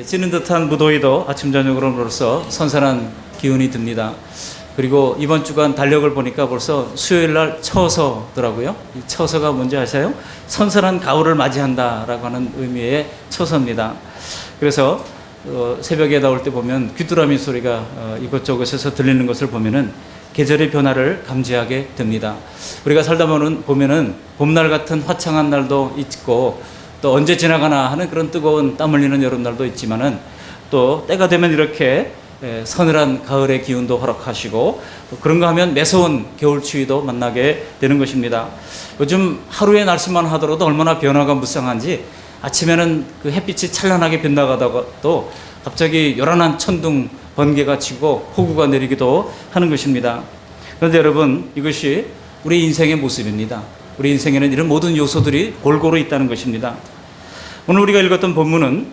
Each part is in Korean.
찌는 듯한 무더위도 아침 저녁으로서 선선한 기운이 듭니다. 그리고 이번 주간 달력을 보니까 벌써 수요일 날 처서더라고요. 이 처서가 뭔지 아세요? 선선한 가을을 맞이한다라고 하는 의미의 처서입니다. 그래서 새벽에 나올 때 보면 귀뚜라미 소리가 이곳저곳에서 들리는 것을 보면은 계절의 변화를 감지하게 됩니다. 우리가 살다 보면은 봄날 같은 화창한 날도 있고 또 언제 지나가나 하는 그런 뜨거운 땀 흘리는 여름날도 있지만은 또 때가 되면 이렇게 서늘한 가을의 기운도 허락하시고 또 그런가 하면 매서운 겨울 추위도 만나게 되는 것입니다. 요즘 하루의 날씨만 하더라도 얼마나 변화가 무쌍한지 아침에는 그 햇빛이 찬란하게 빗나가다가도 갑자기 요란한 천둥 번개가 치고 폭우가 내리기도 하는 것입니다. 그런데 여러분, 이것이 우리 인생의 모습입니다. 우리 인생에는 이런 모든 요소들이 골고루 있다는 것입니다. 오늘 우리가 읽었던 본문은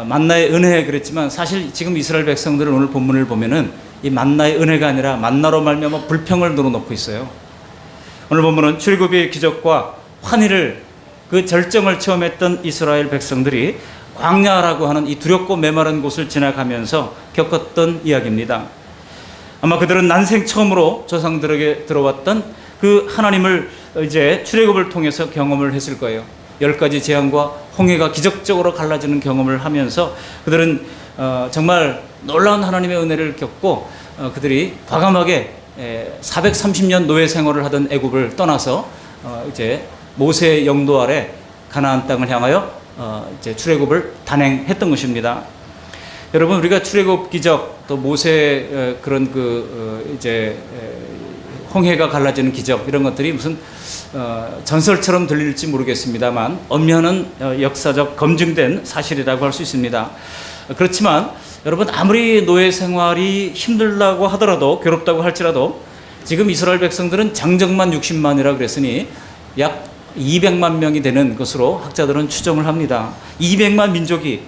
만나의 은혜 그랬지만 사실 지금 이스라엘 백성들은 오늘 본문을 보면은 이 만나의 은혜가 아니라 만나로 말미암아 불평을 늘어놓고 있어요. 오늘 본문은 출애굽의 기적과 환희를 그 절정을 체험했던 이스라엘 백성들이 광야라고 하는 이 두렵고 메마른 곳을 지나가면서 겪었던 이야기입니다. 아마 그들은 난생 처음으로 조상들에게 들어왔던 그 하나님을 이제 출애굽을 통해서 경험을 했을 거예요. 10가지 재앙과 홍해가 기적적으로 갈라지는 경험을 하면서 그들은 정말 놀라운 하나님의 은혜를 겪고 그들이 과감하게 430년 노예 생활을 하던 애굽을 떠나서 이제 모세의 영도 아래 가나안 땅을 향하여 이제 출애굽을 단행했던 것입니다. 여러분, 우리가 출애굽 기적 또 모세의 그런 이제 홍해가 갈라지는 기적 이런 것들이 무슨 전설처럼 들릴지 모르겠습니다만 엄연한 역사적 검증된 사실이라고 할 수 있습니다. 그렇지만 여러분, 아무리 노예 생활이 힘들다고 하더라도 괴롭다고 할지라도 지금 이스라엘 백성들은 장정만 60만이라 그랬으니 약 200만 명이 되는 것으로 학자들은 추정을 합니다. 200만 민족이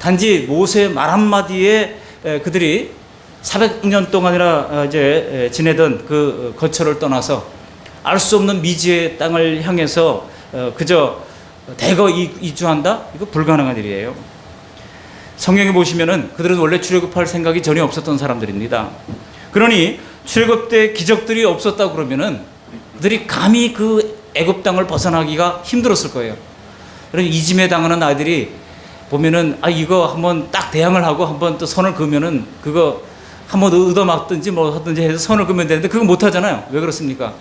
단지 모세 말 한마디에 그들이 400년 동안이나 이제 지내던 그 거처를 떠나서 알 수 없는 미지의 땅을 향해서 그저 대거 이주한다? 이거 불가능한 일이에요. 성경에 보시면은 그들은 원래 출애굽할 생각이 전혀 없었던 사람들입니다. 그러니 출애굽 때 기적들이 없었다고 그러면은 그들이 감히 그 애굽 땅을 벗어나기가 힘들었을 거예요. 그러니 이짐에 당하는 아이들이 보면은 이거 한번 딱 대항을 하고 한번 또 선을 그으면은 그거 한번 얻어맞든지 뭐 하든지 해서 선을 그으면 되는데 그거 못 하잖아요. 왜 그렇습니까?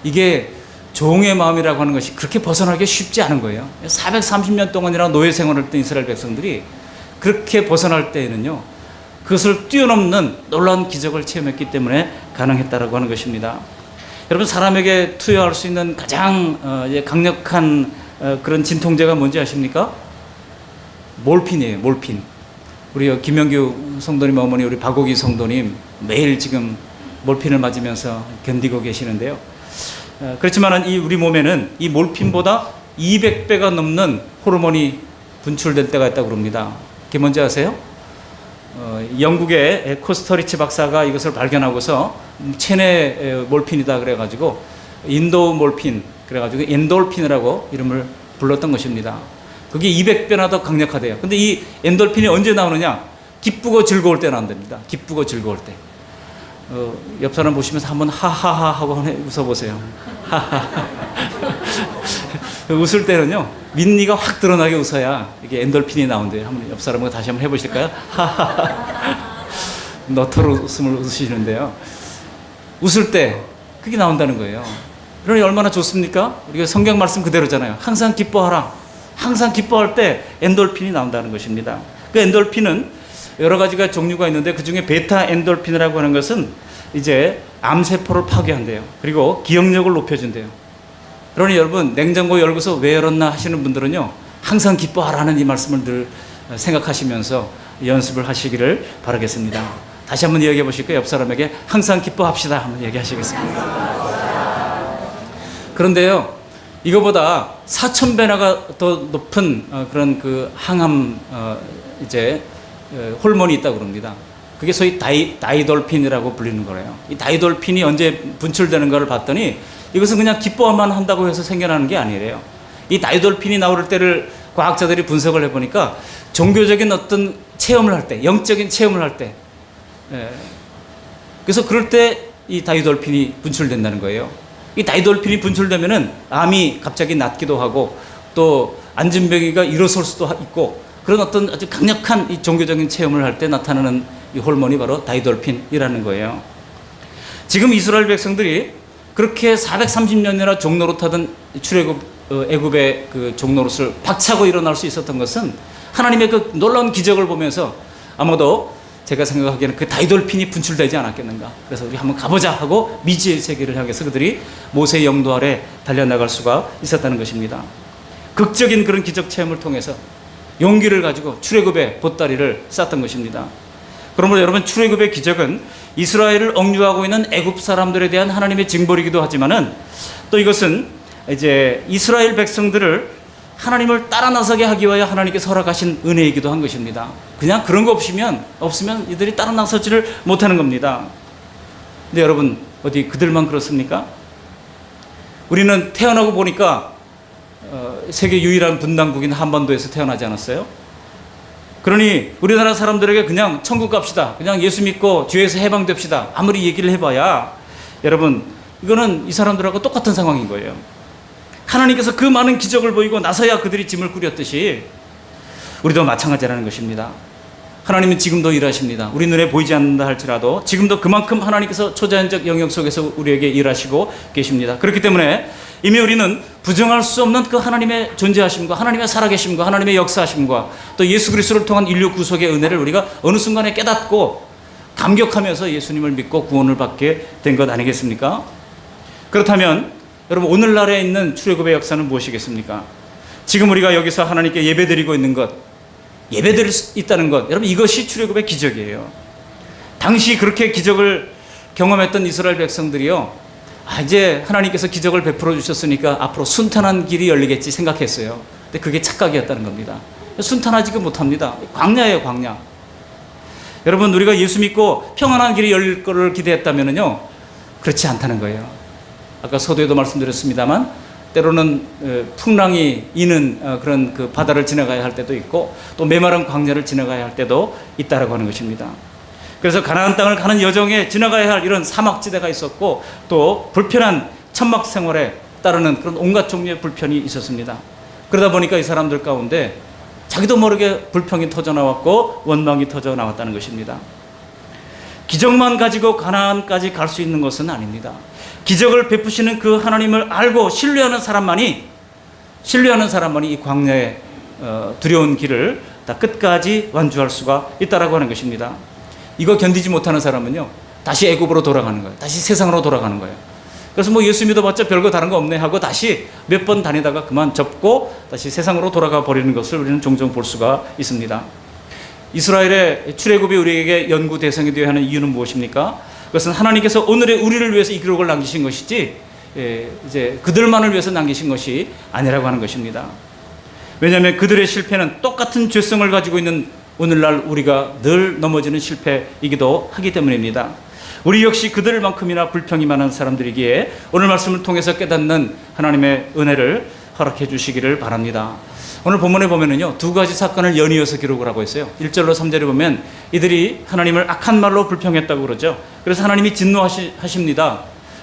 이게 종의 마음이라고 하는 것이 그렇게 벗어나기 쉽지 않은 거예요. 430년 동안이나 노예 생활을 했던 이스라엘 백성들이 그렇게 벗어날 때에는요, 그것을 뛰어넘는 놀라운 기적을 체험했기 때문에 가능했다라고 하는 것입니다. 여러분, 사람에게 투여할 수 있는 가장 강력한 그런 진통제가 뭔지 아십니까? 몰핀이에요. 몰핀. 우리 김영규 성도님 어머니, 우리 박옥희 성도님 매일 지금 몰핀을 맞으면서 견디고 계시는데요. 그렇지만 이 우리 몸에는 이 몰핀보다 200배가 넘는 호르몬이 분출될 때가 있다고 그럽니다. 그게 뭔지 아세요? 영국의 코스터리치 박사가 이것을 발견하고서 체내 몰핀이다 그래가지고 인도 몰핀 그래가지고 엔돌핀이라고 이름을 불렀던 것입니다. 그게 200배나 더 강력하대요. 근데 이 엔돌핀이 언제 나오느냐? 기쁘고 즐거울 때 나온답니다. 기쁘고 즐거울 때. 옆 사람 보시면서 한번 하하하 하고 웃어보세요. 하하하. 웃을 때는요, 민니가 확 드러나게 웃어야 이게 엔돌핀이 나온대요. 한번 옆 사람과 다시 한번 해보실까요? 하하하. 너털 웃음을 웃으시는데요. 웃을 때 그게 나온다는 거예요. 그러니 얼마나 좋습니까? 우리가 성경 말씀 그대로잖아요. 항상 기뻐하라. 항상 기뻐할 때 엔돌핀이 나온다는 것입니다. 그 엔돌핀은 여러 가지가 종류가 있는데 그 중에 베타 엔돌핀이라고 하는 것은 이제 암세포를 파괴한대요. 그리고 기억력을 높여준대요. 그러니 여러분, 냉장고 열고서 왜 열었나 하시는 분들은요, 항상 기뻐하라는 이 말씀을 늘 생각하시면서 연습을 하시기를 바라겠습니다. 다시 한번 이야기해 보실까요? 옆 사람에게 항상 기뻐합시다 한번 얘기하시겠습니다. 그런데요, 이거보다 4,000배나가 더 높은 그런 그 항암 이제 호르몬이 있다고 그럽니다. 그게 소위 다이돌핀이라고 불리는 거래요. 이 다이돌핀이 언제 분출되는가를 봤더니 이것은 그냥 기뻐만 한다고 해서 생겨나는 게 아니래요. 이 다이돌핀이 나올 때를 과학자들이 분석을 해보니까 종교적인 어떤 체험을 할 때, 영적인 체험을 할 때, 그래서 그럴 때 이 다이돌핀이 분출된다는 거예요. 이 다이돌핀이 분출되면은 암이 갑자기 낫기도 하고 또 안진병이가 일어설 수도 있고 그런 어떤 아주 강력한 이 종교적인 체험을 할 때 나타나는 이 호르몬이 바로 다이돌핀이라는 거예요. 지금 이스라엘 백성들이 그렇게 430년이나 종노릇하던 애굽의 그 종노릇을 박차고 일어날 수 있었던 것은 하나님의 그 놀라운 기적을 보면서 아마도 제가 생각하기에는 그 다이돌핀이 분출되지 않았겠는가. 그래서 우리 한번 가보자 하고 미지의 세계를 향해서 그들이 모세의 영도 아래 달려나갈 수가 있었다는 것입니다. 극적인 그런 기적 체험을 통해서 용기를 가지고 출애굽의 보따리를 쌌던 것입니다. 그러므로 여러분, 출애굽의 기적은 이스라엘을 억류하고 있는 애굽 사람들에 대한 하나님의 징벌이기도 하지만은 또 이것은 이제 이스라엘 백성들을 하나님을 따라 나서게 하기 위하여 하나님께서 허락하신 은혜이기도 한 것입니다. 그냥 그런 거 없으면 이들이 따라 나서지를 못하는 겁니다. 근데 여러분, 어디 그들만 그렇습니까? 우리는 태어나고 보니까 세계 유일한 분단국인 한반도에서 태어나지 않았어요? 그러니 우리나라 사람들에게 그냥 천국 갑시다, 그냥 예수 믿고 죄에서 해방됩시다, 아무리 얘기를 해봐야 여러분, 이거는 이 사람들하고 똑같은 상황인 거예요. 하나님께서 그 많은 기적을 보이고 나서야 그들이 짐을 꾸렸듯이 우리도 마찬가지라는 것입니다. 하나님은 지금도 일하십니다. 우리 눈에 보이지 않는다 할지라도 지금도 그만큼 하나님께서 초자연적 영역 속에서 우리에게 일하시고 계십니다. 그렇기 때문에 이미 우리는 부정할 수 없는 그 하나님의 존재하심과 하나님의 살아계심과 하나님의 역사하심과 또 예수 그리스도를 통한 인류 구속의 은혜를 우리가 어느 순간에 깨닫고 감격하면서 예수님을 믿고 구원을 받게 된 것 아니겠습니까? 그렇다면 여러분, 오늘날에 있는 출애굽의 역사는 무엇이겠습니까? 지금 우리가 여기서 하나님께 예배드리고 있는 것, 예배드릴 수 있다는 것, 여러분, 이것이 출애굽의 기적이에요. 당시 그렇게 기적을 경험했던 이스라엘 백성들이요, 이제 하나님께서 기적을 베풀어 주셨으니까 앞으로 순탄한 길이 열리겠지 생각했어요. 근데 그게 착각이었다는 겁니다. 순탄하지가 못합니다. 광야예요, 광야. 여러분, 우리가 예수 믿고 평안한 길이 열릴 거를 기대했다면요, 그렇지 않다는 거예요. 아까 서두에도 말씀드렸습니다만 때로는 풍랑이 이는 그런 그 바다를 지나가야 할 때도 있고 또 메마른 광야를 지나가야 할 때도 있다라고 하는 것입니다. 그래서 가나안 땅을 가는 여정에 지나가야 할 이런 사막지대가 있었고 또 불편한 천막 생활에 따르는 그런 온갖 종류의 불편이 있었습니다. 그러다 보니까 이 사람들 가운데 자기도 모르게 불평이 터져 나왔고 원망이 터져 나왔다는 것입니다. 기적만 가지고 가나안까지 갈 수 있는 것은 아닙니다. 기적을 베푸시는 그 하나님을 알고 신뢰하는 사람만이 이 광야의 두려운 길을 다 끝까지 완주할 수가 있다라고 하는 것입니다. 이거 견디지 못하는 사람은요, 다시 애굽으로 돌아가는 거예요. 다시 세상으로 돌아가는 거예요. 그래서 뭐 예수 믿어봤자 별거 다른 거 없네 하고 다시 몇 번 다니다가 그만 접고 다시 세상으로 돌아가 버리는 것을 우리는 종종 볼 수가 있습니다. 이스라엘의 출애굽이 우리에게 연구 대상이 되어야 하는 이유는 무엇입니까? 그것은 하나님께서 오늘의 우리를 위해서 이 기록을 남기신 것이지 이제 그들만을 위해서 남기신 것이 아니라고 하는 것입니다. 왜냐하면 그들의 실패는 똑같은 죄성을 가지고 있는 오늘날 우리가 늘 넘어지는 실패이기도 하기 때문입니다. 우리 역시 그들만큼이나 불평이 많은 사람들이기에 오늘 말씀을 통해서 깨닫는 하나님의 은혜를 허락해 주시기를 바랍니다. 오늘 본문에 보면은요, 두 가지 사건을 연이어서 기록을 하고 있어요. 1절로 3절에 보면 이들이 하나님을 악한 말로 불평했다고 그러죠. 그래서 하나님이 진노하십니다.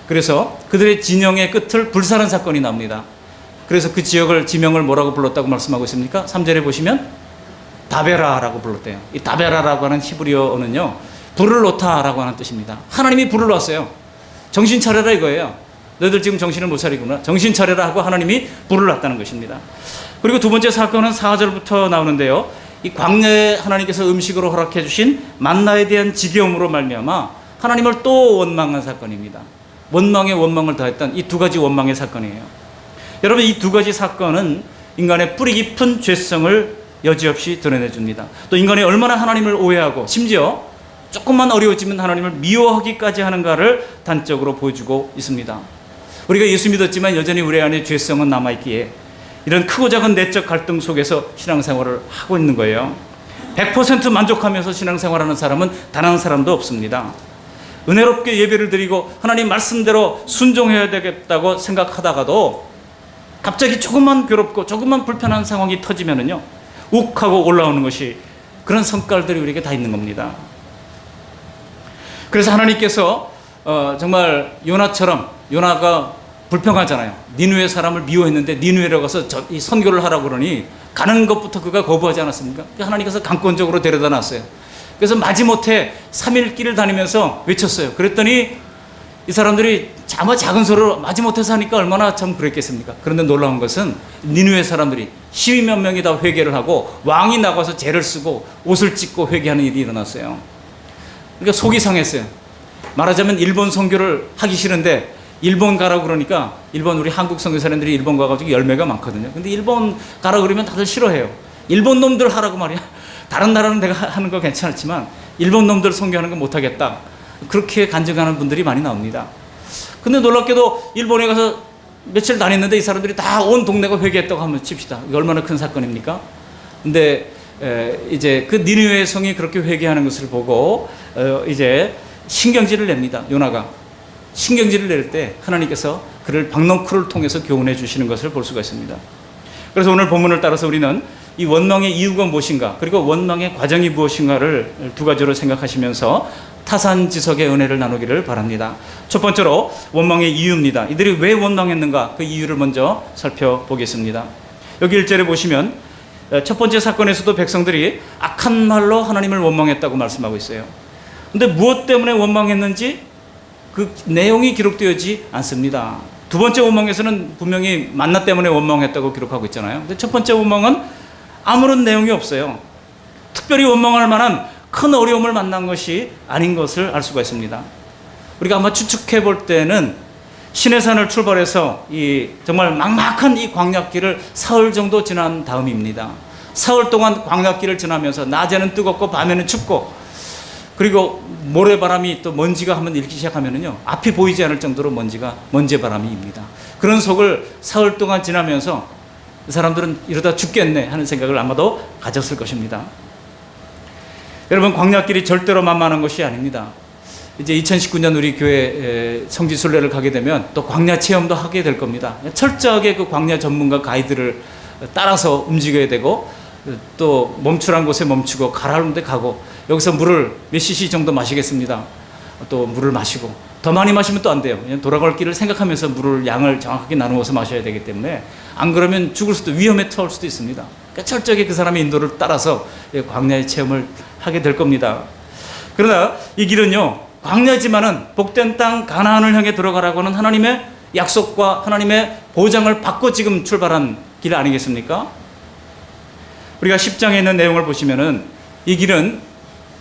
그래서 그들의 진영의 끝을 불사른 사건이 나옵니다. 그래서 그 지역을 지명을 뭐라고 불렀다고 말씀하고 있습니까? 3절에 보시면 다베라라고 불렀대요. 이 다베라라고 하는 히브리어는요, 불을 놓다라고 하는 뜻입니다. 하나님이 불을 놨어요. 정신 차려라 이거예요. 너희들 지금 정신을 못 차리구나. 정신 차려라 하고 하나님이 불을 놨다는 것입니다. 그리고 두 번째 사건은 4절부터 나오는데요, 이 광야에 하나님께서 음식으로 허락해 주신 만나에 대한 지겨움으로 말미암아 하나님을 또 원망한 사건입니다. 원망에 원망을 더했던 이 두 가지 원망의 사건이에요. 여러분, 이 두 가지 사건은 인간의 뿌리 깊은 죄성을 여지없이 드러내 줍니다. 또 인간이 얼마나 하나님을 오해하고 심지어 조금만 어려워지면 하나님을 미워하기까지 하는가를 단적으로 보여주고 있습니다. 우리가 예수 믿었지만 여전히 우리 안에 죄성은 남아있기에 이런 크고 작은 내적 갈등 속에서 신앙생활을 하고 있는 거예요. 100% 만족하면서 신앙생활하는 사람은 단 한 사람도 없습니다. 은혜롭게 예배를 드리고 하나님 말씀대로 순종해야 되겠다고 생각하다가도 갑자기 조금만 괴롭고 조금만 불편한 상황이 터지면은요, 욱하고 올라오는 것이 그런 성깔들이 우리에게 다 있는 겁니다. 그래서 하나님께서 정말 요나처럼, 요나가 불평하잖아요. 니느웨 사람을 미워했는데 니느웨로 가서 이 선교를 하라고 그러니 가는 것부터 그가 거부하지 않았습니까? 하나님께서 강권적으로 데려다 놨어요. 그래서 마지못해 3일 길을 다니면서 외쳤어요. 그랬더니 이 사람들이 아마 작은 소리로 마지못해서 하니까 얼마나 참 그랬겠습니까? 그런데 놀라운 것은 니느웨 사람들이 12몇 명이 다 회개를 하고 왕이 나가서 죄를 쓰고 옷을 찢고 회개하는 일이 일어났어요. 그러니까 속이 상했어요. 말하자면 일본 선교를 하기 싫은데 일본 가라고 그러니까, 일본 우리 한국 선교 사람들이 일본 가가지고 열매가 많거든요. 근데 일본 가라 그러면 다들 싫어해요. 일본 놈들 하라고 말이야. 다른 나라는 내가 하는 거 괜찮았지만 일본 놈들 선교하는 거 못하겠다. 그렇게 간증하는 분들이 많이 나옵니다. 근데 놀랍게도 일본에 가서 며칠 다녔는데 이 사람들이 다 온 동네가 회개했다고 하면 칩시다. 이거 얼마나 큰 사건입니까? 근데 이제 그 니느웨 성이 그렇게 회개하는 것을 보고 이제 신경질을 냅니다. 요나가 신경질을 낼 때 하나님께서 그를 박넝쿨을 통해서 교훈해 주시는 것을 볼 수가 있습니다. 그래서 오늘 본문을 따라서 우리는 이 원망의 이유가 무엇인가, 그리고 원망의 과정이 무엇인가를 두 가지로 생각하시면서 타산지석의 은혜를 나누기를 바랍니다. 첫 번째로 원망의 이유입니다. 이들이 왜 원망했는가, 그 이유를 먼저 살펴보겠습니다. 여기 1절에 보시면 첫 번째 사건에서도 백성들이 악한 말로 하나님을 원망했다고 말씀하고 있어요. 근데 무엇 때문에 원망했는지 그 내용이 기록되어지 않습니다. 두 번째 원망에서는 분명히 만나 때문에 원망했다고 기록하고 있잖아요. 근데 첫 번째 원망은 아무런 내용이 없어요. 특별히 원망할 만한 큰 어려움을 만난 것이 아닌 것을 알 수가 있습니다. 우리가 아마 추측해 볼 때는 시내산을 출발해서 이 정말 막막한 이 광야길을 사흘 정도 지난 다음입니다. 사흘 동안 광야길을 지나면서 낮에는 뜨겁고 밤에는 춥고, 그리고 모래바람이 또 먼지가 한번 일기 시작하면은요, 앞이 보이지 않을 정도로 먼지바람이입니다. 그런 속을 사흘 동안 지나면서 사람들은 이러다 죽겠네 하는 생각을 아마도 가졌을 것입니다. 여러분, 광야길이 절대로 만만한 것이 아닙니다. 이제 2019년 우리 교회 성지순례를 가게 되면 또 광야 체험도 하게 될 겁니다. 철저하게 그 광야 전문가 가이드를 따라서 움직여야 되고, 또 멈추란 곳에 멈추고 가라는 데 가고, 여기서 물을 몇 cc 정도 마시겠습니다. 또 물을 마시고, 더 많이 마시면 또 안 돼요. 그냥 돌아갈 길을 생각하면서 물을 양을 정확하게 나누어서 마셔야 되기 때문에, 안 그러면 죽을 수도, 위험에 처할 수도 있습니다. 그러니까 철저하게 그 사람의 인도를 따라서 광야의 체험을 하게 될 겁니다. 그러나 이 길은요, 광야지만은 복된 땅 가나안을 향해 들어가라고 하는 하나님의 약속과 하나님의 보장을 받고 지금 출발한 길 아니겠습니까? 우리가 10장에 있는 내용을 보시면은 이 길은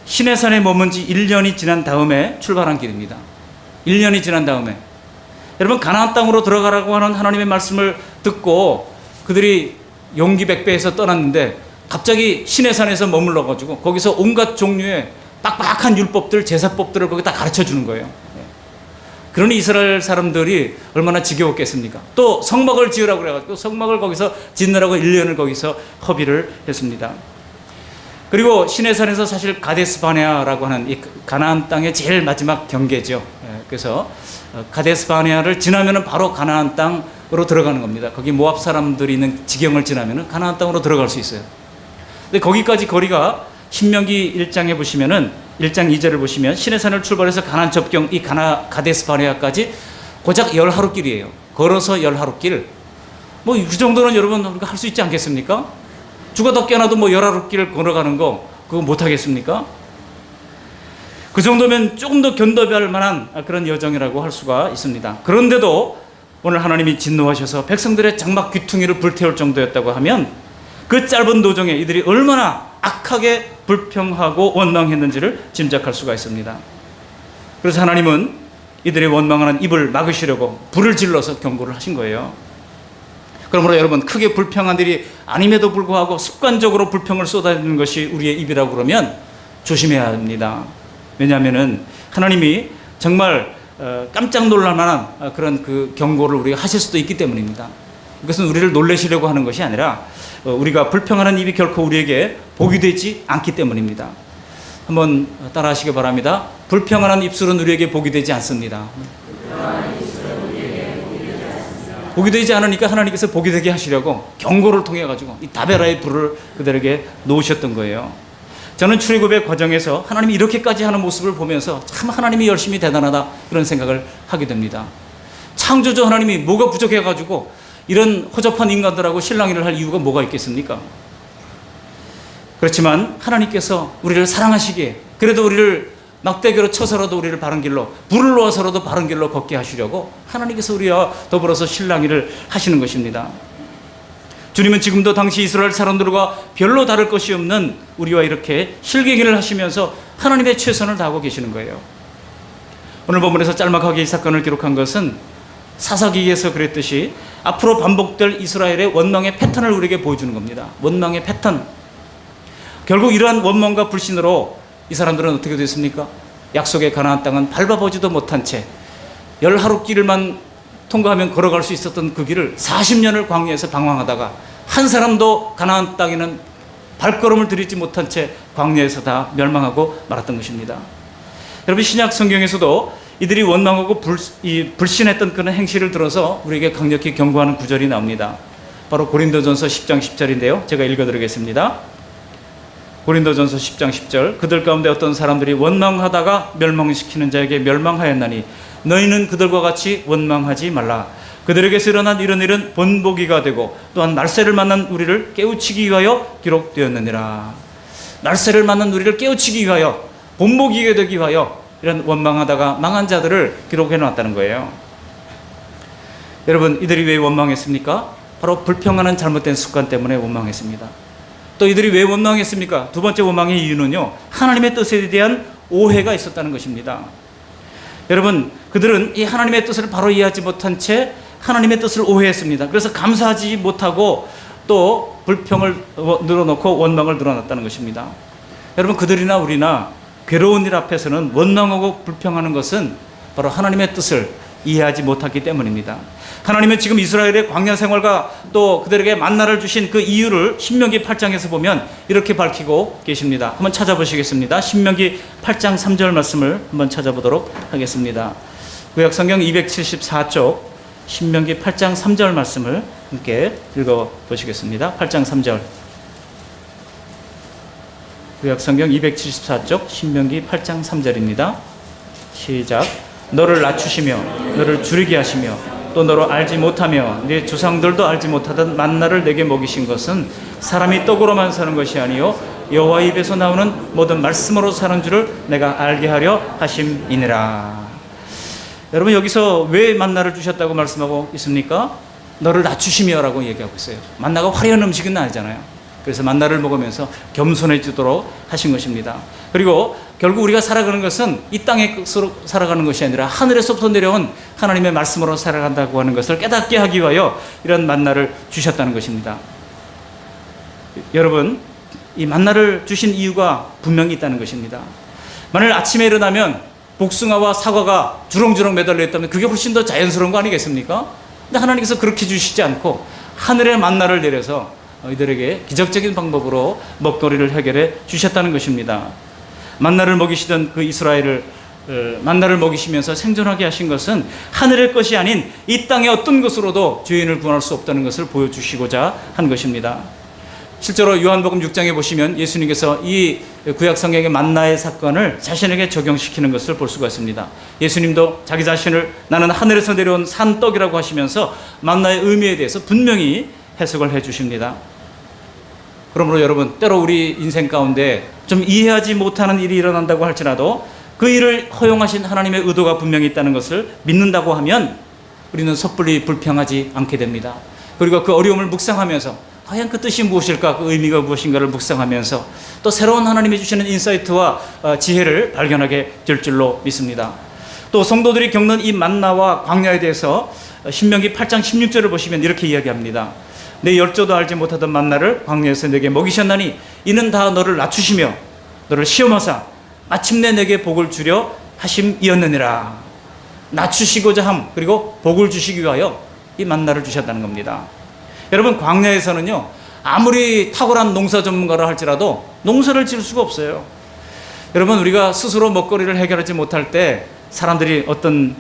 시내산에 머문 지 1년이 지난 다음에 출발한 길입니다. 1년이 지난 다음에. 여러분, 가나안 땅으로 들어가라고 하는 하나님의 말씀을 듣고 그들이 용기 백배해서 떠났는데 갑자기 시내산에서 머물러가지고 거기서 온갖 종류의 빡빡한 율법들, 제사법들을 거기 다 가르쳐 주는 거예요. 그러니 이스라엘 사람들이 얼마나 지겨웠겠습니까? 또 성막을 지으라고 그래가지고 성막을 거기서 짓느라고 1년을 거기서 허비를 했습니다. 그리고 시내산에서 사실 가데스 바네아라고 하는 이 가나안 땅의 제일 마지막 경계죠. 그래서 가데스 바네아를 지나면은 바로 가나안 땅으로 들어가는 겁니다. 거기 모압 사람들이 있는 지경을 지나면은 가나안 땅으로 들어갈 수 있어요. 근데 거기까지 거리가 신명기 1장에 보시면은 1장 2절을 보시면 시내산을 출발해서 가나안 접경 이 가데스 바네아까지 고작 10하루길이에요. 걸어서 10하루길. 뭐 그 정도는 여러분 우리가 할 수 있지 않겠습니까? 죽어도 깨어나도 뭐 10하루길을 걸어가는 거 그거 못 하겠습니까? 그 정도면 조금 더 견뎌할 만한 그런 여정이라고 할 수가 있습니다. 그런데도 오늘 하나님이 진노하셔서 백성들의 장막 귀퉁이를 불태울 정도였다고 하면 그 짧은 도정에 이들이 얼마나 악하게 불평하고 원망했는지를 짐작할 수가 있습니다. 그래서 하나님은 이들의 원망하는 입을 막으시려고 불을 질러서 경고를 하신 거예요. 그러므로 여러분, 크게 불평한 일이 아님에도 불구하고 습관적으로 불평을 쏟아내는 것이 우리의 입이라고 그러면 조심해야 합니다. 왜냐하면은 하나님이 정말 깜짝 놀랄 만한 그런 그 경고를 우리가 하실 수도 있기 때문입니다. 이것은 우리를 놀라시려고 하는 것이 아니라 우리가 불평하는 입이 결코 우리에게 복이 되지 않기 때문입니다. 한번 따라 하시기 바랍니다. 불평하는 입술은 우리에게 복이 되지 않습니다. 복이 되지 않으니까 하나님께서 복이 되게 하시려고 경고를 통해 가지고 이 다베라의 불을 그들에게 놓으셨던 거예요. 저는 출애굽의 과정에서 하나님이 이렇게까지 하는 모습을 보면서 참 하나님이 열심히 대단하다 그런 생각을 하게 됩니다. 창조주 하나님이 뭐가 부족해가지고 이런 허접한 인간들하고 실랑이를 할 이유가 뭐가 있겠습니까? 그렇지만 하나님께서 우리를 사랑하시기에 그래도 우리를 막대기로 쳐서라도 우리를 바른 길로, 불을 놓아서라도 바른 길로 걷게 하시려고 하나님께서 우리와 더불어서 실랑이를 하시는 것입니다. 주님은 지금도 당시 이스라엘 사람들과 별로 다를 것이 없는 우리와 이렇게 실갱이를 하시면서 하나님의 최선을 다하고 계시는 거예요. 오늘 본문에서 짤막하게 이 사건을 기록한 것은 사사기에서 그랬듯이 앞으로 반복될 이스라엘의 원망의 패턴을 우리에게 보여주는 겁니다. 원망의 패턴. 결국 이러한 원망과 불신으로 이 사람들은 어떻게 됐습니까? 약속의 가나안 땅은 밟아보지도 못한 채 10하루길만 통과하면 걸어갈 수 있었던 그 길을 40년을 광야에서 방황하다가 한 사람도 가나안 땅에는 발걸음을 들이지 못한 채 광야에서 다 멸망하고 말았던 것입니다. 여러분, 신약 성경에서도 이들이 원망하고 불신했던 그런 행실을 들어서 우리에게 강력히 경고하는 구절이 나옵니다. 바로 고린도전서 10장 10절인데요. 제가 읽어드리겠습니다. 고린도전서 10장 10절. 그들 가운데 어떤 사람들이 원망하다가 멸망시키는 자에게 멸망하였나니 너희는 그들과 같이 원망하지 말라. 그들에게서 일어난 이런 일은 본보기가 되고 또한 날새를 만난 우리를 깨우치기 위하여 기록되었느니라. 날새를 만난 우리를 깨우치기 위하여, 본보기가 되기 위하여 이런 원망하다가 망한 자들을 기록해 놨다는 거예요. 여러분, 이들이 왜 원망했습니까? 바로 불평하는 잘못된 습관 때문에 원망했습니다. 또 이들이 왜 원망했습니까? 두 번째 원망의 이유는요, 하나님의 뜻에 대한 오해가 있었다는 것입니다. 여러분, 그들은 이 하나님의 뜻을 바로 이해하지 못한 채 하나님의 뜻을 오해했습니다. 그래서 감사하지 못하고 또 불평을 늘어놓고 원망을 늘어놨다는 것입니다. 여러분, 그들이나 우리나 괴로운 일 앞에서는 원망하고 불평하는 것은 바로 하나님의 뜻을 이해하지 못했기 때문입니다. 하나님은 지금 이스라엘의 광야 생활과 또 그들에게 만나를 주신 그 이유를 신명기 8장에서 보면 이렇게 밝히고 계십니다. 한번 찾아보시겠습니다. 신명기 8장 3절 말씀을 한번 찾아보도록 하겠습니다. 구약 성경 274쪽 신명기 8장 3절 말씀을 함께 읽어보시겠습니다. 8장 3절. 구약 성경 274쪽 신명기 8장 3절입니다. 시작. 너를 낮추시며 너를 줄이게 하시며 또 너로 알지 못하며 네 조상들도 알지 못하던 만나를 내게 먹이신 것은 사람이 떡으로만 사는 것이 아니요 여호와 입에서 나오는 모든 말씀으로 사는 줄을 내가 알게 하려 하심이니라. 여러분, 여기서 왜 만나를 주셨다고 말씀하고 있습니까? 너를 낮추시며 라고 얘기하고 있어요. 만나가 화려한 음식은 아니잖아요. 그래서 만나를 먹으면서 겸손해지도록 하신 것입니다. 그리고 결국 우리가 살아가는 것은 이 땅의 것으로 살아가는 것이 아니라 하늘에서부터 내려온 하나님의 말씀으로 살아간다고 하는 것을 깨닫게 하기 위하여 이런 만나를 주셨다는 것입니다. 여러분, 이 만나를 주신 이유가 분명히 있다는 것입니다. 만일 아침에 일어나면 복숭아와 사과가 주렁주렁 매달려 있다면 그게 훨씬 더 자연스러운 거 아니겠습니까? 근데 하나님께서 그렇게 주시지 않고 하늘의 만나를 내려서 이들에게 기적적인 방법으로 먹거리를 해결해 주셨다는 것입니다. 만나를 먹이시던 그 이스라엘을 만나를 먹이시면서 생존하게 하신 것은 하늘의 것이 아닌 이 땅의 어떤 것으로도 죄인을 구원할 수 없다는 것을 보여주시고자 한 것입니다. 실제로 요한복음 6장에 보시면 예수님께서 이 구약 성경의 만나의 사건을 자신에게 적용시키는 것을 볼 수가 있습니다. 예수님도 자기 자신을 나는 하늘에서 내려온 산떡이라고 하시면서 만나의 의미에 대해서 분명히 해석을 해 주십니다. 그러므로 여러분, 때로 우리 인생 가운데 좀 이해하지 못하는 일이 일어난다고 할지라도 그 일을 허용하신 하나님의 의도가 분명히 있다는 것을 믿는다고 하면 우리는 섣불리 불평하지 않게 됩니다. 그리고 그 어려움을 묵상하면서 과연 그 뜻이 무엇일까, 그 의미가 무엇인가를 묵상하면서 또 새로운 하나님이 주시는 인사이트와 지혜를 발견하게 될 줄로 믿습니다. 또 성도들이 겪는 이 만나와 광야에 대해서 신명기 8장 16절을 보시면 이렇게 이야기합니다. 내 열조도 알지 못하던 만나를 광야에서 내게 먹이셨나니 이는 다 너를 낮추시며 너를 시험하사 마침내 내게 복을 주려 하심이었느니라. 낮추시고자 함, 그리고 복을 주시기 위하여 이 만나를 주셨다는 겁니다. 여러분, 광야에서는요, 아무리 탁월한 농사 전문가라 할지라도 농사를 지을 수가 없어요. 여러분, 우리가 스스로 먹거리를 해결하지 못할 때 사람들이 어떤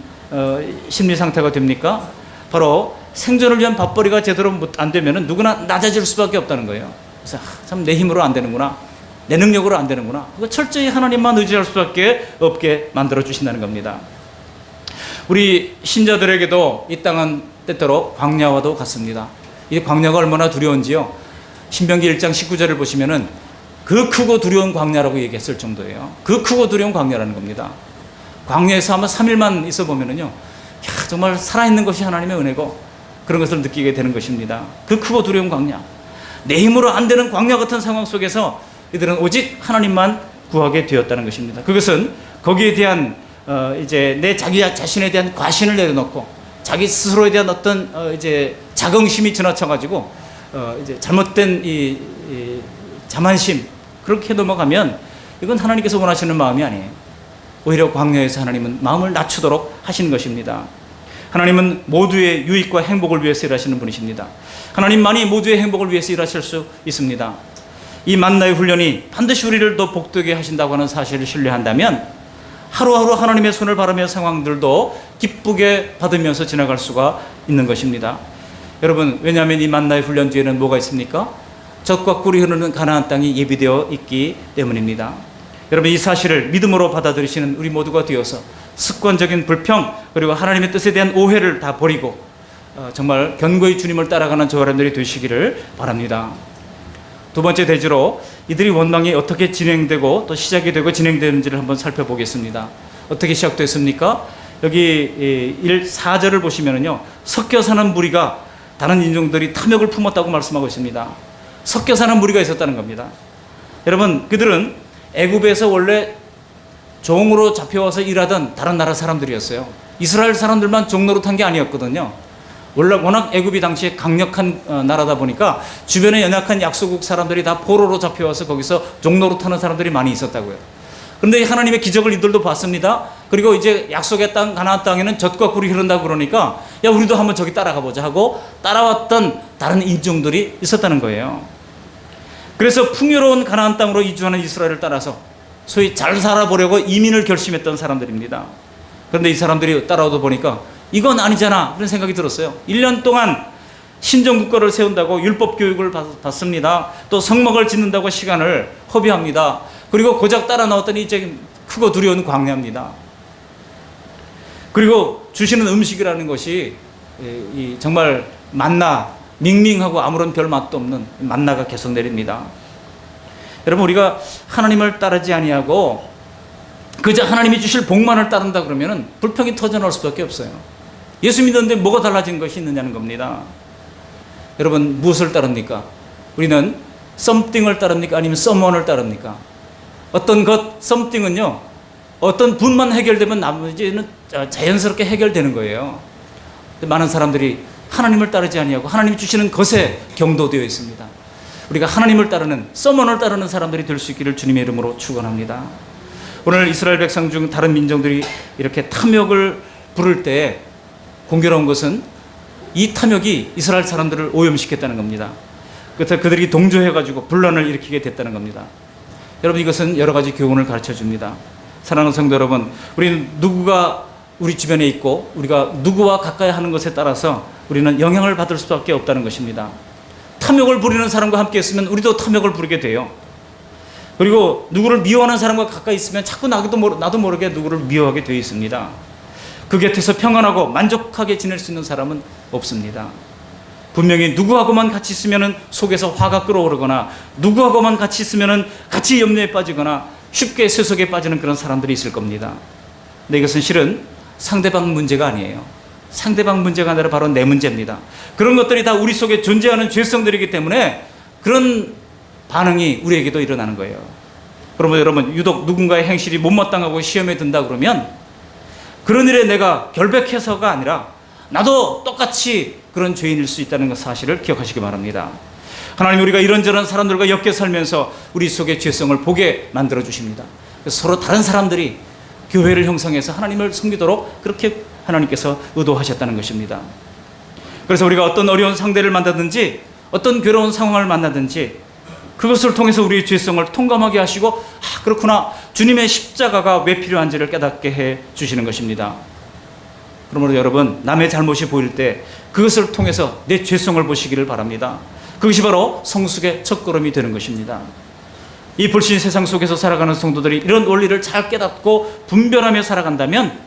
심리 상태가 됩니까? 바로 생존을 위한 밥벌이가 제대로 안 되면 누구나 낮아질 수밖에 없다는 거예요. 그래서 참 내 힘으로 안 되는구나. 내 능력으로 안 되는구나. 그거 철저히 하나님만 의지할 수밖에 없게 만들어 주신다는 겁니다. 우리 신자들에게도 이 땅은 때때로 광야와도 같습니다. 이 광야가 얼마나 두려운지요. 신명기 1장 19절을 보시면은 그 크고 두려운 광야라고 얘기했을 정도예요. 그 크고 두려운 광야라는 겁니다. 광야에서 아마 3일만 있어 보면은요, 야, 정말 살아있는 것이 하나님의 은혜고 그런 것을 느끼게 되는 것입니다. 그 크고 두려운 광야. 내 힘으로 안 되는 광야 같은 상황 속에서 이들은 오직 하나님만 구하게 되었다는 것입니다. 그것은 거기에 대한 이제 내 자기 자신에 대한 과신을 내려놓고 자기 스스로에 대한 어떤 이제 자긍심이 지나쳐가지고 이제 잘못된 이 자만심 그렇게 넘어가면 이건 하나님께서 원하시는 마음이 아니에요. 오히려 광야에서 하나님은 마음을 낮추도록 하시는 것입니다. 하나님은 모두의 유익과 행복을 위해서 일하시는 분이십니다. 하나님만이 모두의 행복을 위해서 일하실 수 있습니다. 이 만나의 훈련이 반드시 우리를 더 복되게 하신다고 하는 사실을 신뢰한다면 하루하루 하나님의 손을 바라며 상황들도 기쁘게 받으면서 지나갈 수가 있는 것입니다. 여러분, 왜냐하면 이 만나의 훈련 뒤에는 뭐가 있습니까? 젖과 꿀이 흐르는 가나안 땅이 예비되어 있기 때문입니다. 여러분, 이 사실을 믿음으로 받아들이시는 우리 모두가 되어서 습관적인 불평 그리고 하나님의 뜻에 대한 오해를 다 버리고 정말 견고히 주님을 따라가는 저와 여러분들이 되시기를 바랍니다. 두 번째 대지로 이들이 원망이 어떻게 진행되고 또 시작이 되고 진행되는지를 한번 살펴보겠습니다. 어떻게 시작됐습니까? 여기 4절을 보시면은요, 섞여 사는 무리가 다른 인종들이 탐욕을 품었다고 말씀하고 있습니다. 섞여 사는 무리가 있었다는 겁니다. 여러분, 그들은 애굽에서 원래 종으로 잡혀와서 일하던 다른 나라 사람들이었어요. 이스라엘 사람들만 종노릇한 게 아니었거든요. 원래 워낙 애굽이 당시에 강력한 나라다 보니까 주변에 연약한 약소국 사람들이 다 포로로 잡혀와서 거기서 종노릇하는 사람들이 많이 있었다고요. 그런데 하나님의 기적을 이들도 봤습니다. 그리고 이제 약속의 땅 가나안 땅에는 젖과 꿀이 흐른다고 그러니까 야, 우리도 한번 저기 따라가 보자 하고 따라왔던 다른 인종들이 있었다는 거예요. 그래서 풍요로운 가나안 땅으로 이주하는 이스라엘을 따라서 소위 잘 살아보려고 이민을 결심했던 사람들입니다. 그런데 이 사람들이 따라오다 보니까 이건 아니잖아 그런 생각이 들었어요. 1년 동안 신정국가를 세운다고 율법 교육을 받습니다. 또 성막을 짓는다고 시간을 허비합니다. 그리고 고작 따라 나왔더니 이제 크고 두려운 광야입니다. 그리고 주시는 음식이라는 것이 정말 만나 밍밍하고 아무런 별 맛도 없는 만나가 계속 내립니다. 여러분, 우리가 하나님을 따르지 아니하고 그저 하나님이 주실 복만을 따른다 그러면은 불평이 터져나올 수밖에 없어요. 예수 믿는데 뭐가 달라진 것이 있느냐는 겁니다. 여러분, 무엇을 따릅니까? 우리는 something을 따릅니까? 아니면 someone을 따릅니까? 어떤 것, something은요, 어떤 분만 해결되면 나머지는 자연스럽게 해결되는 거예요. 많은 사람들이 하나님을 따르지 아니하고 하나님이 주시는 것에 경도되어 있습니다. 우리가 하나님을 따르는, someone을 따르는 사람들이 될 수 있기를 주님의 이름으로 축원합니다. 오늘 이스라엘 백성 중 다른 민족들이 이렇게 탐욕을 부를 때 공교로운 것은 이 탐욕이 이스라엘 사람들을 오염시켰다는 겁니다. 그래서 그들이 동조해가지고 분란을 일으키게 됐다는 겁니다. 여러분, 이것은 여러 가지 교훈을 가르쳐 줍니다. 사랑하는 성도 여러분, 우리는 누구가 우리 주변에 있고 우리가 누구와 가까이 하는 것에 따라서 우리는 영향을 받을 수밖에 없다는 것입니다. 탐욕을 부리는 사람과 함께 있으면 우리도 탐욕을 부리게 돼요. 그리고 누구를 미워하는 사람과 가까이 있으면 자꾸 나도 모르게 누구를 미워하게 되어 있습니다. 그 곁에서 평안하고 만족하게 지낼 수 있는 사람은 없습니다. 분명히 누구하고만 같이 있으면 속에서 화가 끓어오르거나 누구하고만 같이 있으면 같이 염려에 빠지거나 쉽게 세속에 빠지는 그런 사람들이 있을 겁니다. 근데 이것은 실은 상대방 문제가 아니에요. 상대방 문제가 아니라 바로 내 문제입니다. 그런 것들이 다 우리 속에 존재하는 죄성들이기 때문에 그런 반응이 우리에게도 일어나는 거예요. 그러면 여러분, 유독 누군가의 행실이 못마땅하고 시험에 든다 그러면 그런 일에 내가 결백해서가 아니라 나도 똑같이 그런 죄인일 수 있다는 사실을 기억하시기 바랍니다. 하나님, 우리가 이런저런 사람들과 엮여 살면서 우리 속의 죄성을 보게 만들어 주십니다. 그래서 서로 다른 사람들이 교회를 형성해서 하나님을 섬기도록 그렇게 하나님께서 의도하셨다는 것입니다. 그래서 우리가 어떤 어려운 상대를 만나든지 어떤 괴로운 상황을 만나든지 그것을 통해서 우리의 죄성을 통감하게 하시고 그렇구나, 주님의 십자가가 왜 필요한지를 깨닫게 해 주시는 것입니다. 그러므로 여러분, 남의 잘못이 보일 때 그것을 통해서 내 죄성을 보시기를 바랍니다. 그것이 바로 성숙의 첫걸음이 되는 것입니다. 이 불신 세상 속에서 살아가는 성도들이 이런 원리를 잘 깨닫고 분별하며 살아간다면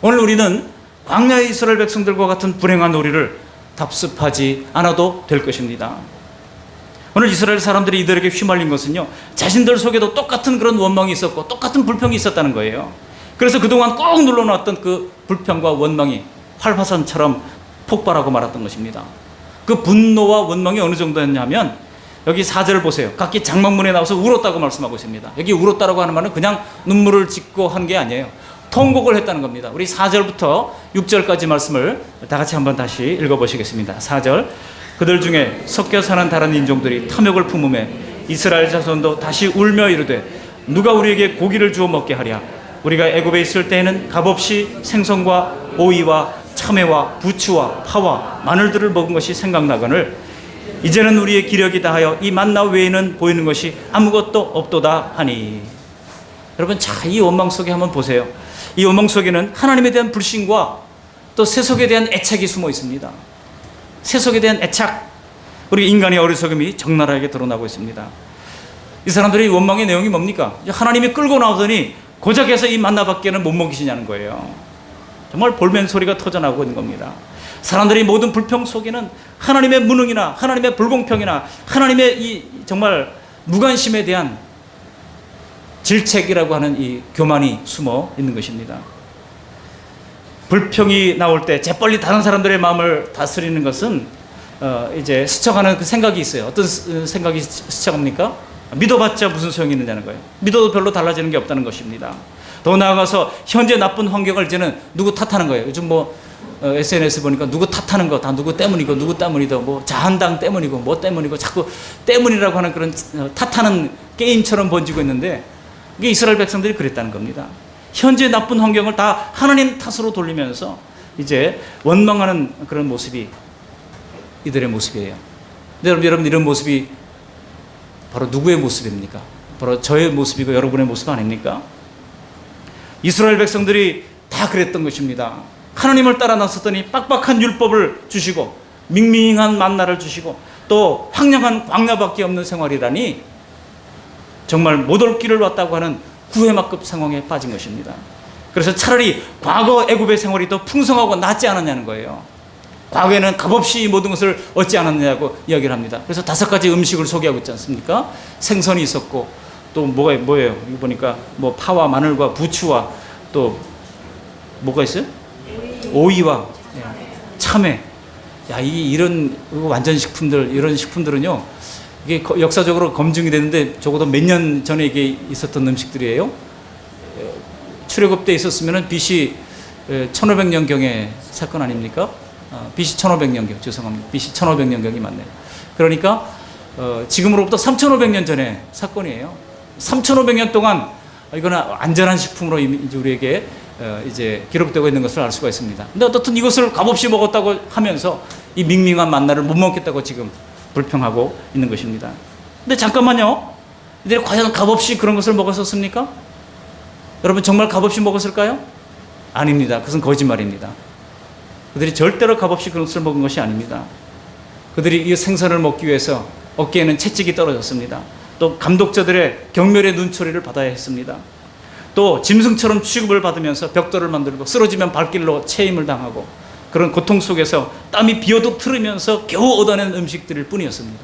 오늘 우리는 광야의 이스라엘 백성들과 같은 불행한 우리를 답습하지 않아도 될 것입니다. 오늘 이스라엘 사람들이 이들에게 휘말린 것은요, 자신들 속에도 똑같은 그런 원망이 있었고 똑같은 불평이 있었다는 거예요. 그래서 그동안 꼭 눌러놨던 그 불평과 원망이 활화산처럼 폭발하고 말았던 것입니다. 그 분노와 원망이 어느 정도였냐면 여기 4절을 보세요. 각기 장막문에 나와서 울었다고 말씀하고 있습니다. 여기 울었다라고 하는 말은 그냥 눈물을 짓고 한 게 아니에요. 통곡을 했다는 겁니다. 우리 4절부터 6절까지 말씀을 다 같이 한번 다시 읽어보시겠습니다. 4절. 그들 중에 섞여 사는 다른 인종들이 탐욕을 품음에 이스라엘 자손도 다시 울며 이르되 누가 우리에게 고기를 주어 먹게 하랴. 우리가 애굽에 있을 때에는 값없이 생선과 오이와 참외와 부추와 파와 마늘들을 먹은 것이 생각나거늘 이제는 우리의 기력이 다하여 이 만나 외에는 보이는 것이 아무것도 없도다 하니. 여러분, 자, 이 원망 속에 한번 보세요. 이 원망 속에는 하나님에 대한 불신과 또 세속에 대한 애착이 숨어 있습니다. 세속에 대한 애착, 우리 인간의 어리석음이 적나라하게 드러나고 있습니다. 이 사람들의 원망의 내용이 뭡니까? 하나님이 끌고 나오더니 고작해서 이 만나밖에는 못 먹이시냐는 거예요. 정말 볼멘 소리가 터져나오고 있는 겁니다. 사람들의 모든 불평 속에는 하나님의 무능이나 하나님의 불공평이나 하나님의 이 정말 무관심에 대한 질책이라고 하는 이 교만이 숨어 있는 것입니다. 불평이 나올 때 재빨리 다른 사람들의 마음을 다스리는 것은 이제 스쳐가는 그 생각이 있어요. 어떤 생각이 스쳐갑니까? 믿어봤자 무슨 소용이 있느냐는 거예요. 믿어도 별로 달라지는 게 없다는 것입니다. 더 나아가서 현재 나쁜 환경을 이제는 누구 탓하는 거예요. 요즘 SNS 보니까 누구 탓하는 거 다 누구 때문이고 누구 때문이고 뭐 자한당 때문이고 뭐 때문이고 자꾸 때문이라고 하는 그런 탓하는 게임처럼 번지고 있는데 이게 이스라엘 백성들이 그랬다는 겁니다. 현재 나쁜 환경을 다 하나님 탓으로 돌리면서 이제 원망하는 그런 모습이 이들의 모습이에요. 근데 여러분 이런 모습이 바로 누구의 모습입니까? 바로 저의 모습이고 여러분의 모습 아닙니까? 이스라엘 백성들이 다 그랬던 것입니다. 하나님을 따라 나섰더니 빡빡한 율법을 주시고 밍밍한 만나를 주시고 또 황량한 광야밖에 없는 생활이라니 정말 못 올 길을 왔다고 하는 구해막급 상황에 빠진 것입니다. 그래서 차라리 과거 애굽의 생활이 더 풍성하고 낫지 않았냐는 거예요. 과거에는 값없이 모든 것을 얻지 않았냐고 이야기를 합니다. 그래서 5가지 음식을 소개하고 있지 않습니까? 생선이 있었고 또 뭐예요? 이거 보니까 뭐 파와 마늘과 부추와 또 뭐가 있어요? 오이와 참외. 야, 이런 완전 식품들, 이런 식품들은요, 이게 역사적으로 검증이 됐는데 적어도 몇 년 전에 이게 있었던 음식들이에요. 출애굽 때 있었으면은 BC 1500년경의 사건 아닙니까? BC 1500년경, 죄송합니다. BC 1500년경이 맞네요. 그러니까 지금으로부터 3500년 전의 사건이에요. 3500년 동안 이거는 안전한 식품으로 이제 우리에게 이제 기록되고 있는 것을 알 수가 있습니다. 근데 어떻든 이것을 값없이 먹었다고 하면서 이 밍밍한 만나를 못 먹겠다고 지금 불평하고 있는 것입니다. 근데 잠깐만요. 이들이 과연 값없이 그런 것을 먹었었습니까? 여러분 정말 값없이 먹었을까요? 아닙니다. 그것은 거짓말입니다. 그들이 절대로 값없이 그런 것을 먹은 것이 아닙니다. 그들이 이 생선을 먹기 위해서 어깨에는 채찍이 떨어졌습니다. 또 감독자들의 경멸의 눈초리를 받아야 했습니다. 또 짐승처럼 취급을 받으면서 벽돌을 만들고 쓰러지면 발길로 체임을 당하고 그런 고통 속에서 땀이 비어도 흐르면서 겨우 얻어낸 음식들일 뿐이었습니다.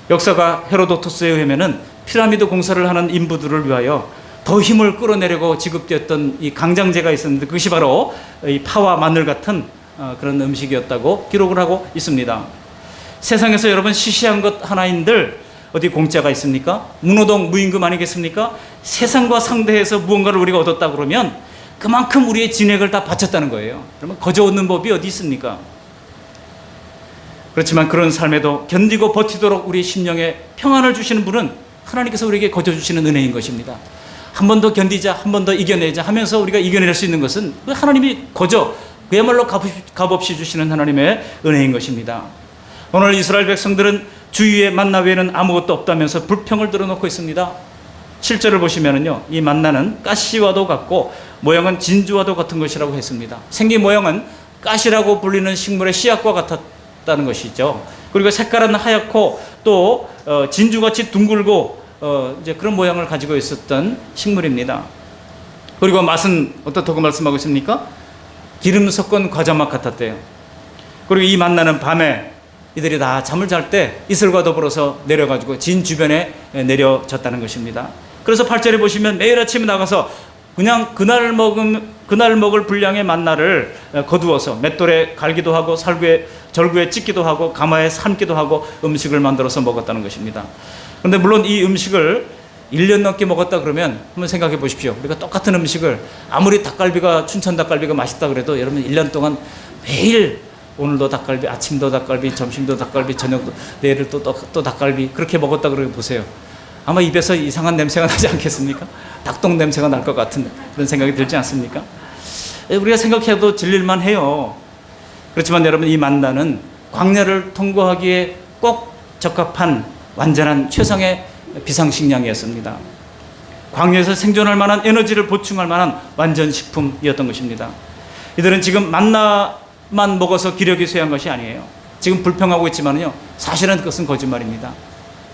역사가 헤로도토스에 의하면은 피라미드 공사를 하는 인부들을 위하여 더 힘을 끌어내려고 지급되었던 이 강장제가 있었는데 그것이 바로 이 파와 마늘 같은 그런 음식이었다고 기록을 하고 있습니다. 세상에서 여러분 시시한 것 하나인들 어디 공짜가 있습니까? 무노동 무임금 아니겠습니까? 세상과 상대해서 무언가를 우리가 얻었다 그러면 그만큼 우리의 진액을 다 바쳤다는 거예요. 그러면 거저 얻는 법이 어디 있습니까? 그렇지만 그런 삶에도 견디고 버티도록 우리 심령에 평안을 주시는 분은 하나님께서 우리에게 거저 주시는 은혜인 것입니다. 한 번 더 견디자, 한 번 더 이겨내자 하면서 우리가 이겨낼 수 있는 것은 하나님이 거저 그야말로 값없이 주시는 하나님의 은혜인 것입니다. 오늘 이스라엘 백성들은 주위의 만나 외에는 아무것도 없다면서 불평을 들어놓고 있습니다. 7절을 보시면은요, 이 만나는 가시와도 같고 모양은 진주와도 같은 것이라고 했습니다. 생긴 모양은 가시라고 불리는 식물의 씨앗과 같았다는 것이죠. 그리고 색깔은 하얗고 또 진주같이 둥글고 이제 그런 모양을 가지고 있었던 식물입니다. 그리고 맛은 어떻다고 말씀하고 있습니까? 기름 섞은 과자맛 같았대요. 그리고 이 만나는 밤에 이들이 다 잠을 잘 때 이슬과 더불어서 내려가지고 진 주변에 내려졌다는 것입니다. 그래서 8절에 보시면 매일 아침에 나가서 그냥 그날 먹을 분량의 만나를 거두어서 맷돌에 갈기도 하고 절구에 찢기도 하고 가마에 삶기도 하고 음식을 만들어서 먹었다는 것입니다. 그런데 물론 이 음식을 1년 넘게 먹었다 그러면 한번 생각해 보십시오. 우리가 똑같은 음식을 아무리 춘천 닭갈비가 맛있다 그래도 여러분 1년 동안 매일 오늘도 닭갈비, 아침도 닭갈비, 점심도 닭갈비, 저녁도 내일을 또 닭갈비 그렇게 먹었다 그러고 보세요. 아마 입에서 이상한 냄새가 나지 않겠습니까? 닭똥 냄새가 날 것 같은 그런 생각이 들지 않습니까? 우리가 생각해도 질릴만 해요. 그렇지만 여러분, 이 만나는 광야를 통과하기에 꼭 적합한 완전한 최상의 비상식량이었습니다. 광야에서 생존할 만한 에너지를 보충할 만한 완전 식품이었던 것입니다. 이들은 지금 만나만 먹어서 기력이 쇠한 것이 아니에요. 지금 불평하고 있지만요, 사실은 그것은 거짓말입니다.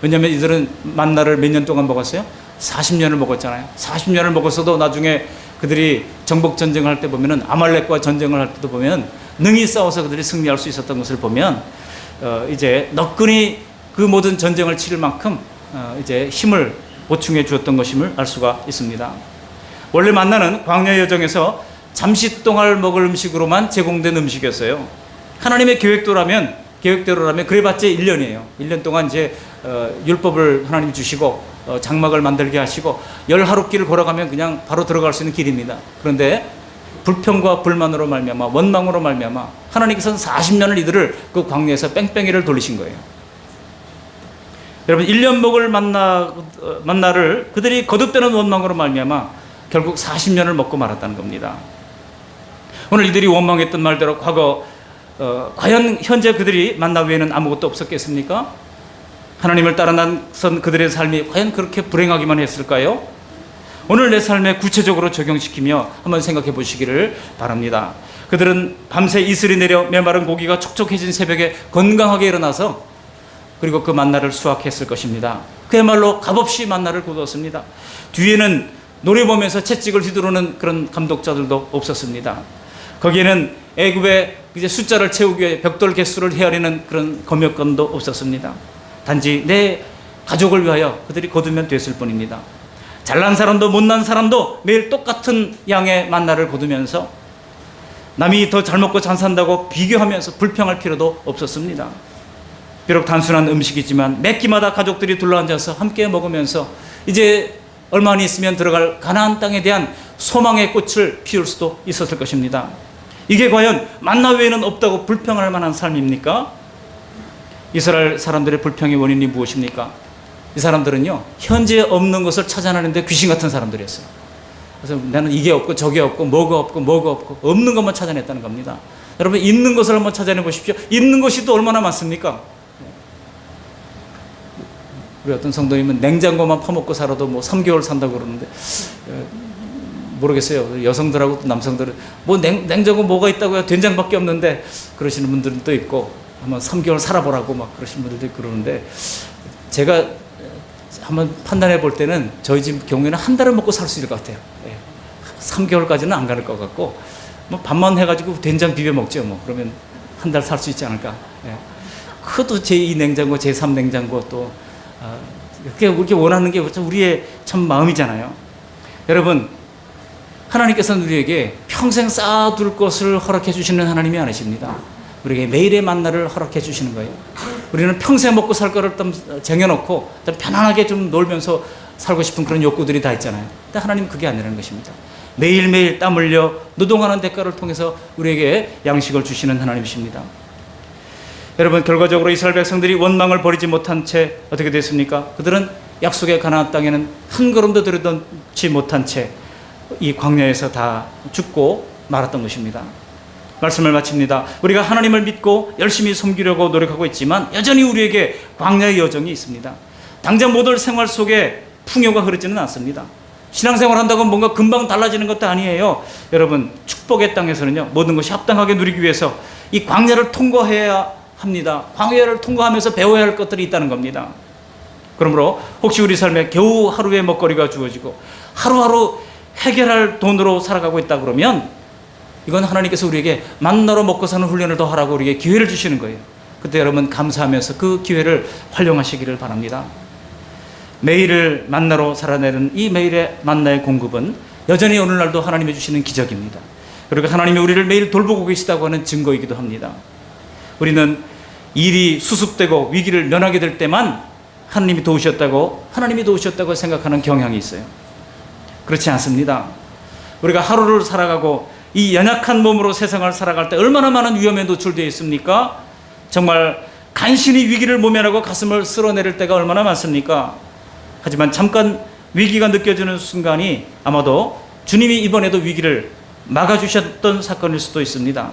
왜냐하면 이들은 만나를 몇 년 동안 먹었어요? 40년을 먹었잖아요. 40년을 먹었어도 나중에 그들이 정복 전쟁을 할 때 보면은, 아말렉과 전쟁을 할 때도 보면 능히 싸워서 그들이 승리할 수 있었던 것을 보면 이제 너끈히 그 모든 전쟁을 치를 만큼 이제 힘을 보충해 주었던 것임을 알 수가 있습니다. 원래 만나는 광야 여정에서 잠시 동안 먹을 음식으로만 제공된 음식이었어요. 하나님의 계획대로라면 그래봤자 1년이에요. 1년 동안 이제 율법을 하나님 주시고 장막을 만들게 하시고 10하루길을 걸어가면 그냥 바로 들어갈 수 있는 길입니다. 그런데 불평과 불만으로 말미암아, 원망으로 말미암아 하나님께서는 40년을 이들을 그 광야에서 뺑뺑이를 돌리신 거예요. 여러분, 1년 먹을 만나를 그들이 거듭되는 원망으로 말미암아 결국 40년을 먹고 말았다는 겁니다. 오늘 이들이 원망했던 말대로 과거 과연 현재 그들이 만나 외에는 아무것도 없었겠습니까? 하나님을 따라 나선 그들의 삶이 과연 그렇게 불행하기만 했을까요? 오늘 내 삶에 구체적으로 적용시키며 한번 생각해 보시기를 바랍니다. 그들은 밤새 이슬이 내려 메마른 고기가 촉촉해진 새벽에 건강하게 일어나서 그리고 그 만나를 수확했을 것입니다. 그야말로 값없이 만나를 거두었습니다. 뒤에는 노래 보면서 채찍을 휘두르는 그런 감독자들도 없었습니다. 거기에는 애굽의 이제 숫자를 채우기 위해 벽돌 개수를 헤아리는 그런 검역관도 없었습니다. 단지 내 가족을 위하여 그들이 거두면 됐을 뿐입니다. 잘난 사람도 못난 사람도 매일 똑같은 양의 만나를 거두면서 남이 더 잘 먹고 잘 산다고 비교하면서 불평할 필요도 없었습니다. 비록 단순한 음식이지만 매 끼마다 가족들이 둘러앉아서 함께 먹으면서 이제 얼마 안 있으면 들어갈 가나안 땅에 대한 소망의 꽃을 피울 수도 있었을 것입니다. 이게 과연 만나 외에는 없다고 불평할 만한 삶입니까? 이스라엘 사람들의 불평의 원인이 무엇입니까? 이 사람들은요, 현재 없는 것을 찾아내는데 귀신 같은 사람들이었어요. 그래서 나는 이게 없고 저게 없고 뭐가 없고 없는 것만 찾아냈다는 겁니다. 여러분, 있는 것을 한번 찾아내 보십시오. 있는 것이 또 얼마나 많습니까? 우리 어떤 성도님은 냉장고만 퍼먹고 살아도 뭐 3개월 산다고 그러는데 모르겠어요. 여성들하고 또 남성들은 뭐 냉장고 뭐가 있다고요? 된장밖에 없는데 그러시는 분들은 또 있고, 한번 3개월 살아보라고 막 그러시는 분들도 있고 그러는데, 제가 한번 판단해 볼 때는 저희 집 경우에는 한 달을 먹고 살 수 있을 것 같아요. 3개월까지는 안 가는 것 같고, 뭐 밥만 해가지고 된장 비벼 먹죠. 뭐 그러면 한 달 살 수 있지 않을까. 그것도 제2 냉장고, 제3 냉장고 또 그렇게 원하는 게 우리의 참 마음이잖아요. 여러분, 하나님께서는 우리에게 평생 쌓아둘 것을 허락해 주시는 하나님이 아니십니다. 우리에게 매일의 만나를 허락해 주시는 거예요. 우리는 평생 먹고 살 거를 쟁여놓고 편안하게 좀 놀면서 살고 싶은 그런 욕구들이 다 있잖아요. 근데 하나님은 그게 아니라는 것입니다. 매일매일 땀 흘려 노동하는 대가를 통해서 우리에게 양식을 주시는 하나님이십니다. 여러분, 결과적으로 이스라엘 백성들이 원망을 버리지 못한 채 어떻게 됐습니까? 그들은 약속의 가나안 땅에는 한 걸음도 들여놓지 못한 채 이 광야에서 다 죽고 말았던 것입니다. 말씀을 마칩니다. 우리가 하나님을 믿고 열심히 섬기려고 노력하고 있지만 여전히 우리에게 광야의 여정이 있습니다. 당장 모든 생활 속에 풍요가 흐르지는 않습니다. 신앙생활 한다고 뭔가 금방 달라지는 것도 아니에요. 여러분, 축복의 땅에서는요, 모든 것이 합당하게 누리기 위해서 이 광야를 통과해야 합니다. 광야를 통과하면서 배워야 할 것들이 있다는 겁니다. 그러므로 혹시 우리 삶에 겨우 하루의 먹거리가 주어지고 하루하루 해결할 돈으로 살아가고 있다 그러면 이건 하나님께서 우리에게 만나로 먹고 사는 훈련을 더 하라고 우리에게 기회를 주시는 거예요. 그때 여러분 감사하면서 그 기회를 활용하시기를 바랍니다. 매일을 만나로 살아내는 이 매일의 만나의 공급은 여전히 오늘날도 하나님이 주시는 기적입니다. 그리고 하나님이 우리를 매일 돌보고 계시다고 하는 증거이기도 합니다. 우리는 일이 수습되고 위기를 면하게 될 때만 하나님이 도우셨다고 생각하는 경향이 있어요. 그렇지 않습니다. 우리가 하루를 살아가고 이 연약한 몸으로 세상을 살아갈 때 얼마나 많은 위험에 노출되어 있습니까? 정말 간신히 위기를 모면하고 가슴을 쓸어내릴 때가 얼마나 많습니까? 하지만 잠깐 위기가 느껴지는 순간이 아마도 주님이 이번에도 위기를 막아주셨던 사건일 수도 있습니다.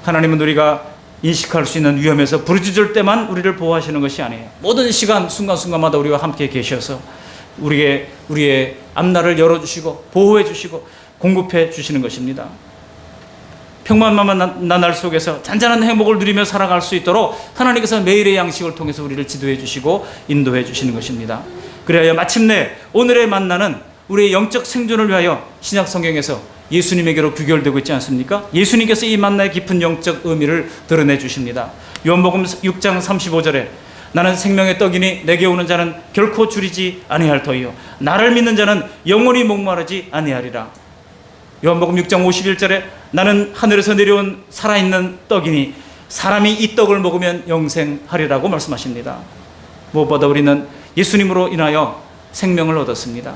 하나님은 우리가 인식할 수 있는 위험에서 부르짖을 때만 우리를 보호하시는 것이 아니에요. 모든 시간 순간순간마다 우리와 함께 계셔서 우리의 앞날을 열어주시고 보호해 주시고 공급해 주시는 것입니다. 평범한 나날 속에서 잔잔한 행복을 누리며 살아갈 수 있도록 하나님께서 매일의 양식을 통해서 우리를 지도해 주시고 인도해 주시는 것입니다. 그래야 마침내 오늘의 만나는 우리의 영적 생존을 위하여 신약 성경에서 예수님에게로 귀결되고 있지 않습니까? 예수님께서 이 만나의 깊은 영적 의미를 드러내 주십니다. 요한복음 6장 35절에 나는 생명의 떡이니 내게 오는 자는 결코 줄이지 아니할 터이요 나를 믿는 자는 영원히 목마르지 아니하리라. 요한복음 6장 51절에 나는 하늘에서 내려온 살아있는 떡이니 사람이 이 떡을 먹으면 영생하리라고 말씀하십니다. 무엇보다 우리는 예수님으로 인하여 생명을 얻었습니다.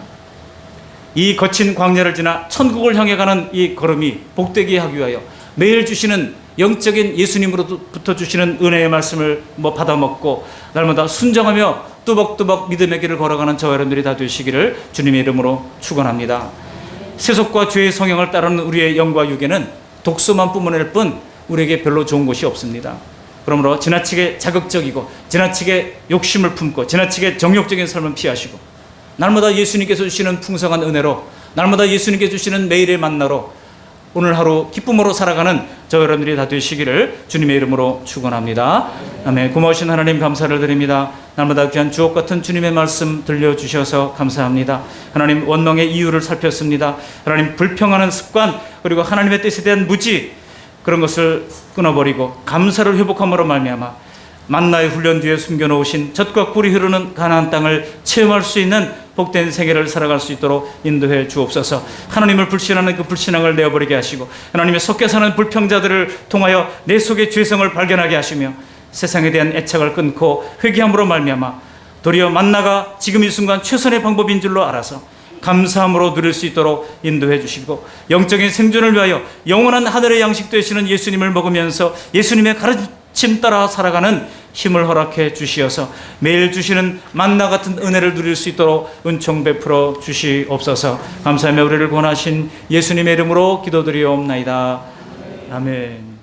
이 거친 광야를 지나 천국을 향해 가는 이 걸음이 복되게 하기 위하여 매일 주시는 영적인 예수님으로부터 주시는 은혜의 말씀을 받아먹고 날마다 순정하며 뚜벅뚜벅 믿음의 길을 걸어가는 저와 여러분들이 다 되시기를 주님의 이름으로 축원합니다. 세속과 죄의 성향을 따르는 우리의 영과 육에는 독소만 뿜어낼 뿐 우리에게 별로 좋은 것이 없습니다. 그러므로 지나치게 자극적이고 지나치게 욕심을 품고 지나치게 정욕적인 삶을 피하시고 날마다 예수님께서 주시는 풍성한 은혜로 날마다 예수님께서 주시는 매일의 만나로 오늘 하루 기쁨으로 살아가는 저 여러분들이 다 되시기를 주님의 이름으로 축원합니다. 아멘. 고마우신 하나님 감사를 드립니다. 날마다 귀한 주옥 같은 주님의 말씀 들려주셔서 감사합니다. 하나님 원망의 이유를 살폈습니다. 하나님 불평하는 습관 그리고 하나님의 뜻에 대한 무지 그런 것을 끊어버리고 감사를 회복함으로 말미암아 만나의 훈련 뒤에 숨겨놓으신 젖과 꿀이 흐르는 가나안 땅을 체험할 수 있는 복된 생애를 살아갈 수 있도록 인도해 주옵소서. 하나님을 불신하는 그 불신앙을 내어버리게 하시고 하나님의 섞여 사는 불평자들을 통하여 내 속의 죄성을 발견하게 하시며 세상에 대한 애착을 끊고 회개함으로 말미암아 도리어 만나가 지금 이 순간 최선의 방법인 줄로 알아서 감사함으로 누릴 수 있도록 인도해 주시고 영적인 생존을 위하여 영원한 하늘의 양식 되시는 예수님을 먹으면서 예수님의 가르침 따라 살아가는 힘을 허락해 주시어서 매일 주시는 만나 같은 은혜를 누릴 수 있도록 은총 베풀어 주시옵소서. 감사하며 우리를 권하신 예수님의 이름으로 기도드리옵나이다. 아멘.